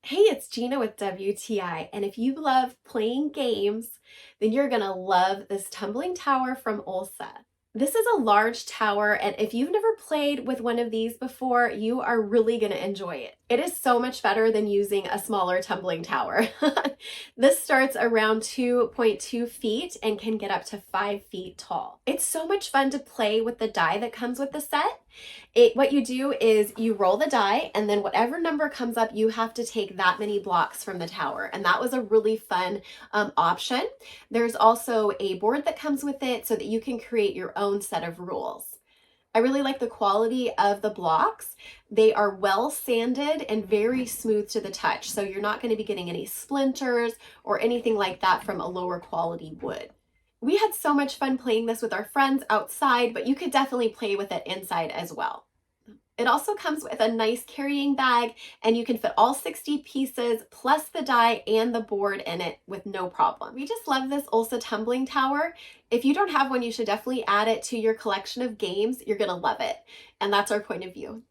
Hey, it's Gina with WTI, and if you love playing games, then you're gonna love this tumbling tower from Olsa. This is a large tower, and if you've never played with one of these before, you are really gonna enjoy it. It is so much better than using a smaller tumbling tower. This starts around 2.2 feet and can get up to 5 feet tall. It's so much fun to play with the die that comes with the set. What you do is you roll the die, and then whatever number comes up, you have to take that many blocks from the tower. And that was a really fun option. There's also a board that comes with it so that you can create your own set of rules. I really like the quality of the blocks. They are well sanded and very smooth to the touch, so you're not going to be getting any splinters or anything like that from a lower quality wood. We had so much fun playing this with our friends outside, but you could definitely play with it inside as well. It also comes with a nice carrying bag, and you can fit all 60 pieces plus the die and the board in it with no problem. We just love this Olsa tumbling tower. If you don't have one, you should definitely add it to your collection of games. You're gonna love it. And that's our point of view.